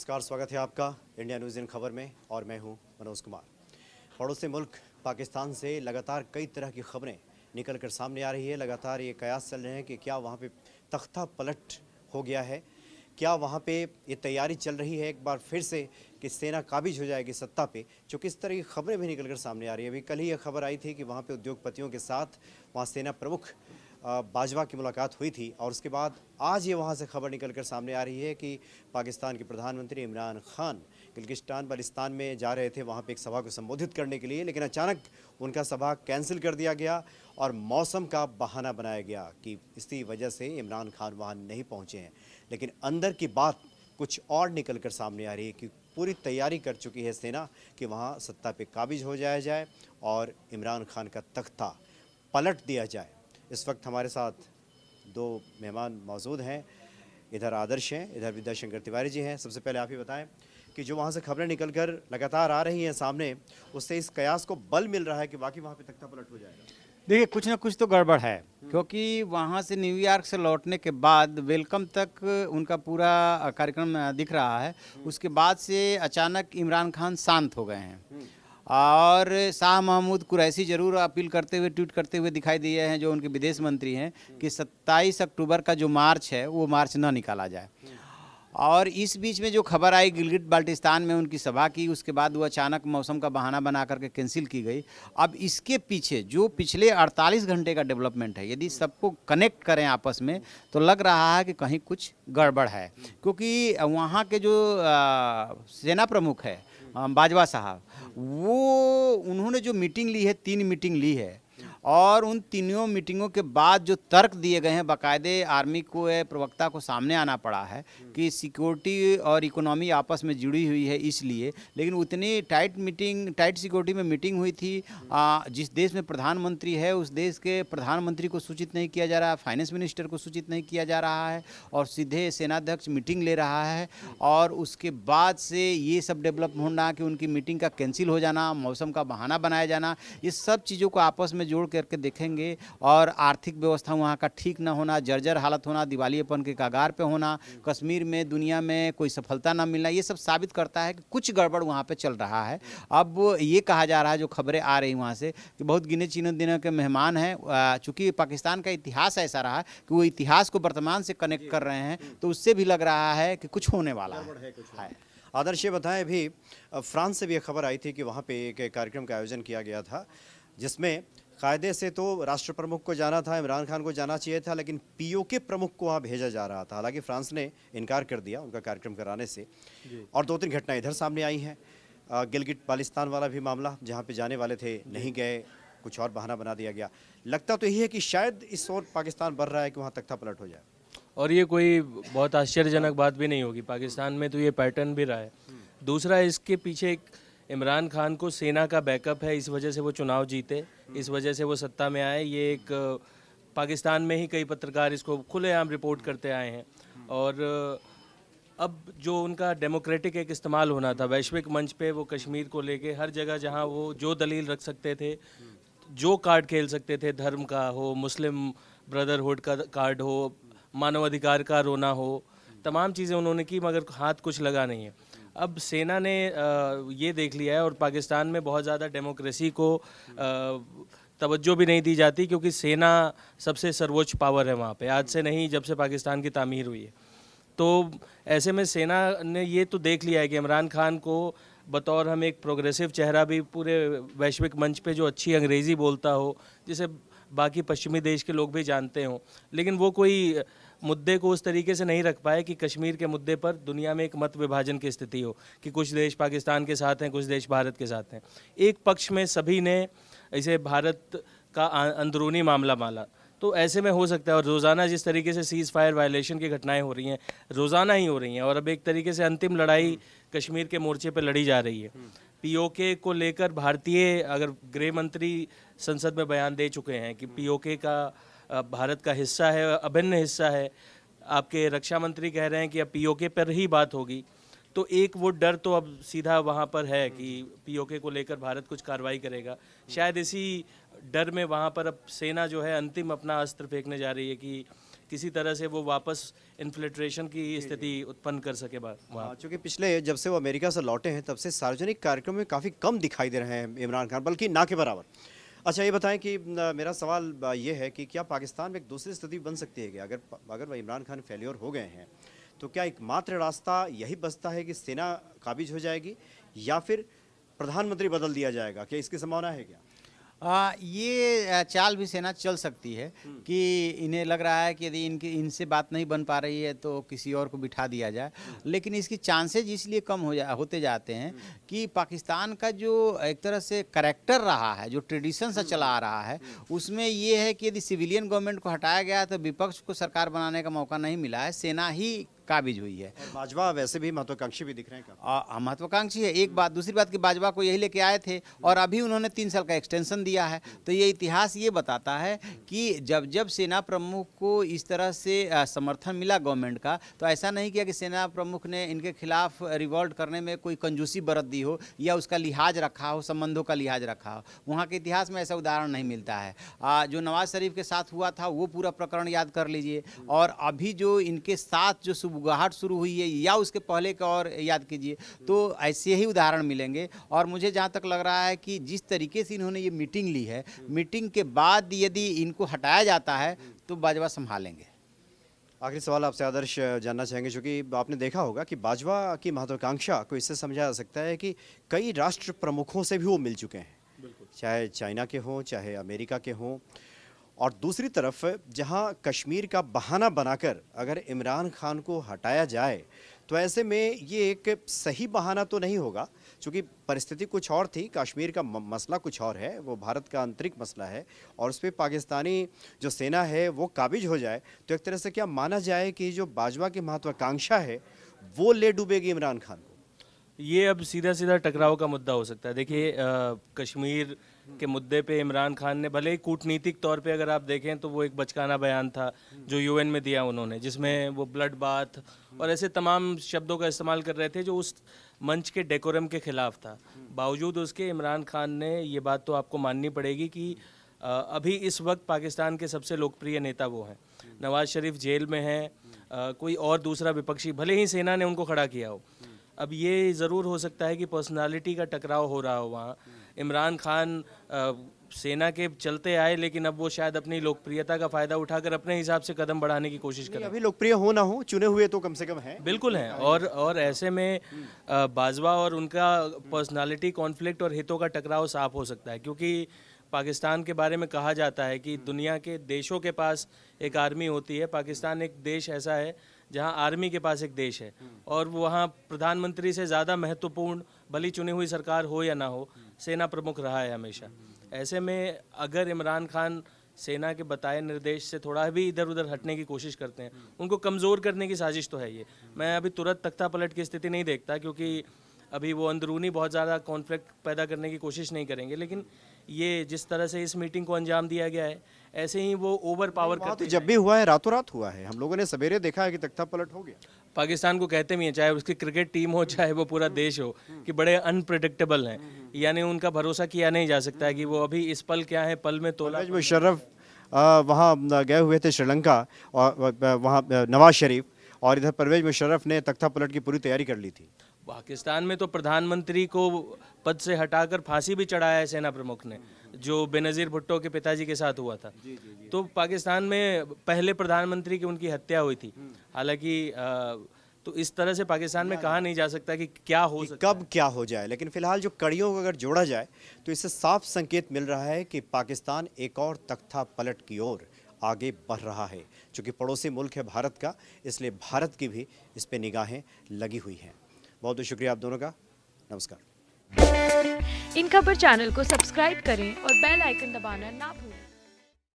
नमस्कार, स्वागत है आपका इंडिया न्यूज़ इन खबर में और मैं हूं मनोज कुमार। पड़ोसी मुल्क पाकिस्तान से लगातार कई तरह की खबरें निकल कर सामने आ रही है। लगातार ये कयास चल रहे हैं कि क्या वहां पे तख्ता पलट हो गया है, क्या वहां पे ये तैयारी चल रही है एक बार फिर से कि सेना काबिज हो जाएगी सत्ता पे। चूँकि इस तरह की खबरें भी निकल कर सामने आ रही है। अभी कल ही यह खबर आई थी कि वहाँ पे उद्योगपतियों के साथ वहाँ सेना प्रमुख बाजवा की मुलाकात हुई थी और उसके बाद आज ये वहाँ से खबर निकल कर सामने आ रही है कि पाकिस्तान के प्रधानमंत्री इमरान खान गिलगिस्तान बल्तिस्तान में जा रहे थे वहाँ पे एक सभा को संबोधित करने के लिए, लेकिन अचानक उनका सभा कैंसिल कर दिया गया और मौसम का बहाना बनाया गया कि इसी वजह से इमरान खान वहाँ नहीं पहुँचे हैं। लेकिन अंदर की बात कुछ और निकल कर सामने आ रही है कि पूरी तैयारी कर चुकी है सेना कि वहाँ सत्ता पे काबिज हो जाया जाए और इमरान खान का तख्ता पलट दिया जाए। इस वक्त हमारे साथ दो मेहमान मौजूद हैं, इधर आदर्श हैं, इधर विद्याशंकर तिवारी जी हैं। सबसे पहले आप ही बताएं कि जो वहाँ से खबरें निकलकर लगातार आ रही हैं सामने, उससे इस कयास को बल मिल रहा है कि वाकई वहाँ पे तख्ता पलट हो जाएगा। देखिए, कुछ ना कुछ तो गड़बड़ है, क्योंकि वहाँ से न्यूयॉर्क से लौटने के बाद वेलकम तक उनका पूरा कार्यक्रम दिख रहा है। उसके बाद से अचानक इमरान खान शांत हो गए हैं और शाह महमूद कुरैशी जरूर अपील करते हुए, ट्वीट करते हुए दिखाई दिए हैं, जो उनके विदेश मंत्री हैं, कि 27 अक्टूबर का जो मार्च है वो मार्च ना निकाला जाए। और इस बीच में जो खबर आई गिलगित बाल्टिस्तान में उनकी सभा की, उसके बाद वो अचानक मौसम का बहाना बना करके कैंसिल की गई। अब इसके पीछे जो पिछले 48 घंटे का डेवलपमेंट है, यदि सबको कनेक्ट करें आपस में, तो लग रहा है कि कहीं कुछ गड़बड़ है। क्योंकि वहाँ के जो सेना प्रमुख है बाजवा साहब, वो उन्होंने जो मीटिंग ली है, 3 मीटिंग ली है, और उन तीनों मीटिंगों के बाद जो तर्क दिए गए हैं, बाकायदे आर्मी को, प्रवक्ता को सामने आना पड़ा है कि सिक्योरिटी और इकोनॉमी आपस में जुड़ी हुई है इसलिए। लेकिन उतनी टाइट सिक्योरिटी में मीटिंग हुई थी। जिस देश में प्रधानमंत्री है उस देश के प्रधानमंत्री को सूचित नहीं किया जा रहा है, फाइनेंस मिनिस्टर को सूचित नहीं किया जा रहा है, और सीधे सेनाध्यक्ष मीटिंग ले रहा है। और उसके बाद से ये सब डेवलप होना कि उनकी मीटिंग का कैंसिल हो जाना, मौसम का बहाना बनाया जाना, ये सब चीज़ों को आपस में जोड़ करके देखेंगे। और आर्थिक व्यवस्था वहाँ का ठीक ना होना, जर्जर हालत होना, दिवालियेपन के कगार पे होना, कश्मीर में दुनिया में कोई सफलता ना मिलना, ये सब साबित करता है कि कुछ गड़बड़ वहाँ पे चल रहा है। अब ये कहा जा रहा है, जो खबरें आ रही वहाँ से, कि बहुत गिने चुने दिनों के मेहमान हैं। चूँकि पाकिस्तान का इतिहास ऐसा रहा कि वो इतिहास को वर्तमान से कनेक्ट कर रहे हैं, तो उससे भी लग रहा है कि कुछ होने वाला है। आदर्श ये बताएं, अभी फ्रांस से भी एक खबर आई थी कि वहाँ पे एक कार्यक्रम का आयोजन किया गया था जिसमें कायदे से तो राष्ट्र प्रमुख को जाना था, इमरान खान को जाना चाहिए था, लेकिन पीओके प्रमुख को वहाँ भेजा जा रहा था। हालांकि फ्रांस ने इनकार कर दिया उनका कार्यक्रम कराने से। और 2-3 घटनाएं इधर सामने आई हैं। गिलगित बाल्टिस्तान वाला भी मामला, जहाँ पे जाने वाले थे नहीं गए, कुछ और बहाना बना दिया गया। लगता तो यही है कि शायद इस ओर पाकिस्तान बढ़ रहा है कि वहाँ तख्ता पलट हो जाए, और ये कोई बहुत आश्चर्यजनक बात भी नहीं होगी। पाकिस्तान में तो ये पैटर्न भी रहा है। दूसरा, इसके पीछे एक इमरान खान को सेना का बैकअप है, इस वजह से वो चुनाव जीते, इस वजह से वो सत्ता में आए। ये एक पाकिस्तान में ही कई पत्रकार इसको खुलेआम रिपोर्ट करते आए हैं। और अब जो उनका डेमोक्रेटिक एक इस्तेमाल होना था वैश्विक मंच पे, वो कश्मीर को लेके हर जगह जहां वो जो दलील रख सकते थे, जो कार्ड खेल सकते थे, धर्म का हो, मुस्लिम ब्रदरहुड का कार्ड हो, मानवाधिकार का रोना हो, तमाम चीज़ें उन्होंने की, मगर हाथ कुछ लगा नहीं है। अब सेना ने ये देख लिया है, और पाकिस्तान में बहुत ज़्यादा डेमोक्रेसी को तवज्जो भी नहीं दी जाती, क्योंकि सेना सबसे सर्वोच्च पावर है वहाँ पे, आज से नहीं, जब से पाकिस्तान की तामीर हुई है। तो ऐसे में सेना ने ये तो देख लिया है कि इमरान खान को बतौर हम एक प्रोग्रेसिव चेहरा भी पूरे वैश्विक मंच पे, जो अच्छी अंग्रेज़ी बोलता हो, जिसे बाकी पश्चिमी देश के लोग भी जानते हों, लेकिन वो कोई मुद्दे को उस तरीके से नहीं रख पाए कि कश्मीर के मुद्दे पर दुनिया में एक मत विभाजन की स्थिति हो कि कुछ देश पाकिस्तान के साथ हैं, कुछ देश भारत के साथ हैं। एक पक्ष में सभी ने इसे भारत का अंदरूनी मामला माना। तो ऐसे में हो सकता है, और रोज़ाना जिस तरीके से सीज़ फायर वायलेशन की घटनाएं हो रही हैं, रोज़ाना ही हो रही हैं, और अब एक तरीके से अंतिम लड़ाई कश्मीर के मोर्चे पर लड़ी जा रही है। पीओके को लेकर भारतीय, अगर गृह मंत्री संसद में बयान दे चुके हैं कि पीओके का भारत का हिस्सा है, अभिन्न हिस्सा है। आपके रक्षा मंत्री कह रहे हैं कि अब पीओके पर ही बात होगी। तो एक वो डर तो अब सीधा वहाँ पर है कि पीओके को लेकर भारत कुछ कार्रवाई करेगा। शायद इसी डर में वहाँ पर अब सेना जो है अंतिम अपना अस्त्र फेंकने जा रही है कि किसी तरह से वो वापस इन्फिल्ट्रेशन की स्थिति उत्पन्न कर सके वहाँ। चूँकि पिछले जब से वो अमेरिका से लौटे हैं तब से सार्वजनिक कार्यक्रम में काफ़ी कम दिखाई दे रहे हैं इमरान खान, बल्कि ना के बराबर। अच्छा ये बताएं कि मेरा सवाल ये है कि क्या पाकिस्तान में एक दूसरी स्थिति बन सकती है कि अगर वह इमरान खान फेल्योर हो गए हैं तो क्या एकमात्र रास्ता यही बचता है कि सेना काबिज हो जाएगी या फिर प्रधानमंत्री बदल दिया जाएगा? क्या इसकी संभावना है क्या? ये चाल भी सेना चल सकती है कि इन्हें लग रहा है कि यदि इनसे बात नहीं बन पा रही है तो किसी और को बिठा दिया जाए, लेकिन इसकी चांसेज इसलिए कम होते जाते हैं कि पाकिस्तान का जो एक तरह से करैक्टर रहा है, जो ट्रेडिशन से चला आ रहा है, उसमें ये है कि यदि सिविलियन गवर्नमेंट को हटाया गया तो विपक्ष को सरकार बनाने का मौका नहीं मिला है, सेना ही काबिज हुई है। बाजवा वैसे भी महत्वाकांक्षी भी दिख रहे हैं। महत्वाकांक्षी है। एक बात, दूसरी बात कि बाजवा को यही लेके आए थे और अभी उन्होंने 3 साल का एक्सटेंशन दिया है। तो ये इतिहास ये बताता है कि जब जब सेना प्रमुख को इस तरह से समर्थन मिला गवर्नमेंट का, तो ऐसा नहीं किया कि सेना प्रमुख ने इनके खिलाफ रिवॉल्ट करने में कोई कंजूसी बरत दी हो या उसका लिहाज रखा हो, संबंधों का लिहाज रखा हो। वहाँ के इतिहास में ऐसा उदाहरण नहीं मिलता है। जो नवाज शरीफ के साथ हुआ था वो पूरा प्रकरण याद कर लीजिए, और अभी जो इनके साथ जो सुबुगाहट शुरू हुई है या उसके पहले का और याद कीजिए, तो ऐसे ही उदाहरण मिलेंगे। और मुझे जहाँ तक लग रहा है कि जिस तरीके से इन्होंने ये मीटिंग ली है, मीटिंग के बाद यदि इनको हटाया जाता है तो बाजवा संभालेंगे। आखिरी सवाल आपसे आदर्श जानना चाहेंगे, क्योंकि आपने देखा होगा कि बाजवा की महत्वाकांक्षा को इससे समझा जा सकता है कि कई राष्ट्र प्रमुखों से भी वो मिल चुके हैं, चाहे चाइना के हों चाहे अमेरिका के हों। और दूसरी तरफ जहां कश्मीर का बहाना बनाकर अगर इमरान खान को हटाया जाए तो ऐसे में ये एक सही बहाना तो नहीं होगा, क्योंकि परिस्थिति कुछ और थी, कश्मीर का मसला कुछ और है, वो भारत का आंतरिक मसला है, और उस पर पाकिस्तानी जो सेना है वो काबिज हो जाए तो एक तरह से क्या माना जाए कि जो बाजवा की महत्वाकांक्षा है वो ले डूबेगी इमरान खान को? ये अब सीधा सीधा टकराव का मुद्दा हो सकता है। देखिए, कश्मीर के मुद्दे पे इमरान खान ने भले ही कूटनीतिक तौर पे अगर आप देखें तो वो एक बचकाना बयान था जो यूएन में दिया उन्होंने, जिसमें वो ब्लड बाथ और ऐसे तमाम शब्दों का इस्तेमाल कर रहे थे जो उस मंच के डेकोरम के खिलाफ था। बावजूद उसके इमरान खान ने, ये बात तो आपको माननी पड़ेगी कि अभी इस वक्त पाकिस्तान के सबसे लोकप्रिय नेता वो हैं। नवाज शरीफ जेल में हैं, कोई और दूसरा विपक्षी, भले ही सेना ने उनको खड़ा किया हो। अब ये ज़रूर हो सकता है कि पर्सनालिटी का टकराव हो रहा हो वहाँ। इमरान खान सेना के चलते आए, लेकिन अब वो शायद अपनी लोकप्रियता का फ़ायदा उठाकर अपने हिसाब से कदम बढ़ाने की कोशिश करें। अभी लोकप्रिय हो ना हो, चुने हुए तो कम से कम हैं। बिल्कुल हैं। और ऐसे में बाजवा और उनका पर्सनालिटी कॉन्फ्लिक्ट और हितों का टकराव साफ हो सकता है, क्योंकि पाकिस्तान के बारे में कहा जाता है कि दुनिया के देशों के पास एक आर्मी होती है, पाकिस्तान एक देश ऐसा है जहां आर्मी के पास एक देश है, और वहां प्रधानमंत्री से ज़्यादा महत्वपूर्ण, भली चुनी हुई सरकार हो या ना हो, सेना प्रमुख रहा है हमेशा। ऐसे में अगर इमरान खान सेना के बताए निर्देश से थोड़ा भी इधर उधर हटने की कोशिश करते हैं, उनको कमज़ोर करने की साजिश तो है ये। मैं अभी तुरंत तख्ता पलट की स्थिति नहीं देखता, क्योंकि अभी वो अंदरूनी बहुत ज़्यादा कॉन्फ्लिक्ट पैदा करने की कोशिश नहीं करेंगे, लेकिन ये जिस तरह से इस मीटिंग को अंजाम दिया गया है, ऐसे ही वो ओवर पावर करते जब भी हुआ है रातों रात हुआ है। हम लोगों ने सवेरे देखा है कि तख्ता पलट हो गया। पाकिस्तान को कहते भी हैं, चाहे उसकी क्रिकेट टीम हो चाहे वो पूरा देश हो, कि बड़े अनप्रेडिक्टेबल हैं, यानी उनका भरोसा किया नहीं जा सकता है कि वो अभी इस पल क्या है, पल में तोला। परवेज मुशर्रफ वहाँ गए हुए थे श्रीलंका, और वहाँ नवाज शरीफ, और इधर परवेज मुशर्रफ ने तख्ता पलट की पूरी तैयारी कर ली थी। पाकिस्तान में तो प्रधानमंत्री को पद से हटाकर फांसी भी चढ़ाया है सेना प्रमुख ने, जो बेनज़ीर भुट्टो के पिताजी के साथ हुआ था। तो पाकिस्तान में पहले प्रधानमंत्री की उनकी हत्या हुई थी। हालांकि तो इस तरह से पाकिस्तान में कहा नहीं जा सकता कि क्या हो सकता, कब क्या हो जाए, लेकिन फिलहाल जो कड़ियों को अगर जोड़ा जाए तो इससे साफ संकेत मिल रहा है कि पाकिस्तान एक और तख्ता पलट की ओर आगे बढ़ रहा है। चूँकि पड़ोसी मुल्क है भारत का, इसलिए भारत की भी इस पर निगाहें लगी हुई हैं। बहुत बहुत शुक्रिया आप दोनों का। नमस्कार। इन खबर चैनल को सब्सक्राइब करें और बेल आइकन दबाना ना भूलें।